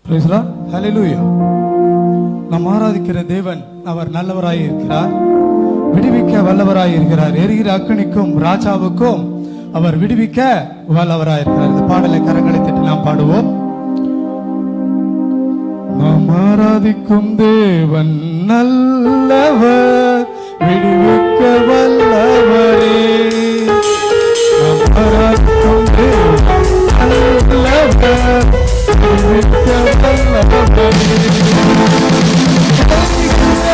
ஹல்லேலூயா. நாம் ஆராதிக்கிற தேவன் அவர் நல்லவராய் இருக்கிறார், விடுவிக்க வல்லவராய் இருக்கிறார். எரிகிற அக்கினிக்கும் ராஜாவுக்கும் அவர் விடுவிக்க வல்லவராய் இருக்கிறார். இந்த பாடலை கரங்களை தட்டி நாம் பாடுவோம். நாம் ஆராதிக்கும் தேவன் நல்லவர், விடுவிக்க வல்லவரே. நாம் ஆராதிக்கும் தேவன் நல்லவர், விடுவிக்க வல்லவரே.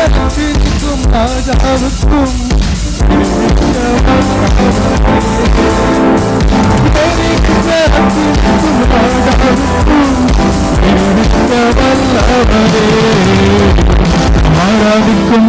அக்கினிக்கும் ராஜாவுக்கும் விடுவிக்க வல்லவரே. ஆராதிக்கும்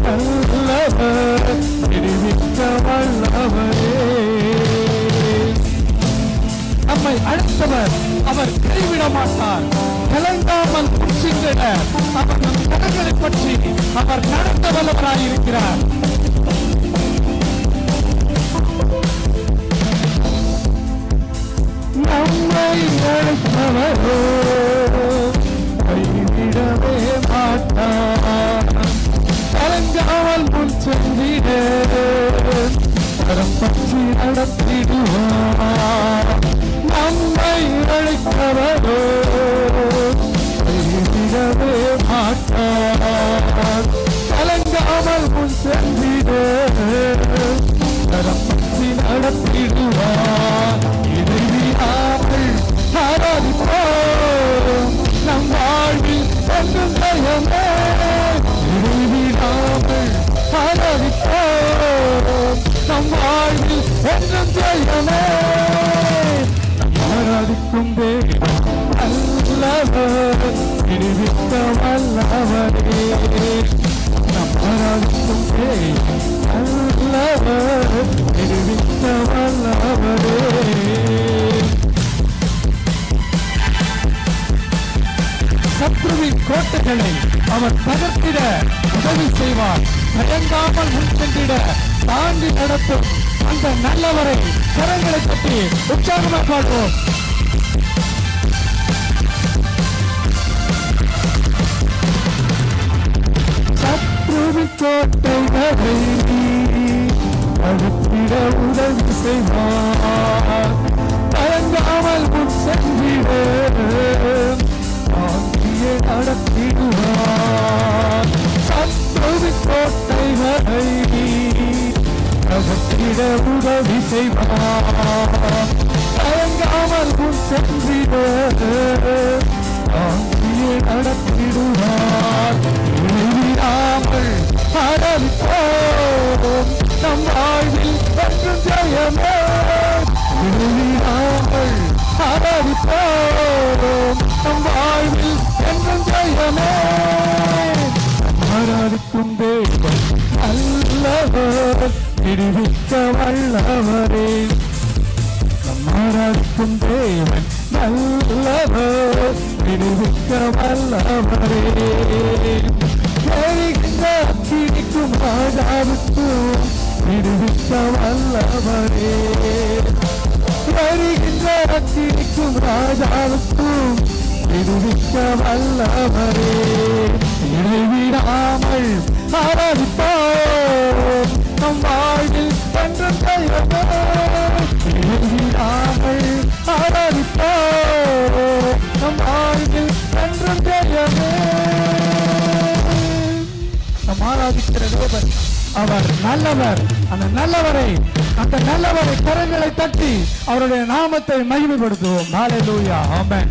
நல்லவர், விடுவிக்க வல்லவரே. நம்மை அழைத்தவர், அவர் கைவிட மாட்டார். கலங்காமல் புரிசிங்கிட அவர் நம் கரங்களை பற்றி அவர் நடத்த வல்லவராயிருக்கிறார். நம்மை அழைத்தவரோ கைவிடவே மாட்டார். கலங்காமல் முன் சென்றிட கரம் பற்றி நடத்திடுவார். நம்மை அழைத்தவரோ கைவிடவே மாட்டார். கலங்காமல் முன் சென்றிட கரம் பற்றி நடத்திடுவார். ஆராதிப்போம் நம் வாழ்வில் என்றும் ஜெயமே. ஆராதிப்போம் நம் வாழ்வில் என்றும் ஜெயமே. ஆராதிக்கும் தேவன் நல்லவர், விடுவிக்க வல்லவரே. நம் ஆராதிக்கும் தேவன் நல்லவர், விடுவிக்க வல்லவரே. சத்ருவின் கோட்டைகளை அவர் தகர்த்திட உதவி செய்வார். தயங்காமல் முன் சென்றிட தாண்டி நடத்தும் அந்த நல்லவரை கரங்களை தட்டி உற்சாகமாக பாடுவோம். சத்ருவின் கோட்டைகளை தகர்த்திட உதவி செய்வார். தயங்காமல் முன் சென்றிட நடத்திடுவார். சத்ருவின் கோட்டைகளை தகர்த்திட உதவி செய்வார். தயங்காமல் முன் சென்றிட நடத்திடுவார். இழிவிடாமல் ஆராதிப்போம் நம் வாழ்வில் என்றும் ஜெயமே. இழிவிடாமல் ஆராதிப்போம் நம் வாழ்வில் என்றும் ஜெயமே. ஆராதிக்கும் தேவன் நல்லவர், விடுவிக்க வல்லவரே. நம் ஆராதிக்கும் தேவன் நல்லவர், விடுவிக்க வல்லவரே. அக்கினிக்கும் ராஜாவுக்கும் விடுவிக்க வல்லவரே. வருகின்ற அக்கினிக்கும் ராஜாவுக்கும் விடுவிக்க வல்லவரே, இடைவிடாமல் ஆராதிப்போம் நம் வாழ்வில் என்றும் ஜெயமே. இடைவிடாமல் ஆராதிப்போம் நம் வாழ்வில் என்றும் ஜெயமே. நம் ஆராதிக்கிற தேவன் அவர் நல்லவர். அந்த நல்லவரை கரங்களை தட்டி அவருடைய நாமத்தை மகிமைப்படுத்துவோம். ஹல்லேலூயா, ஆமென்.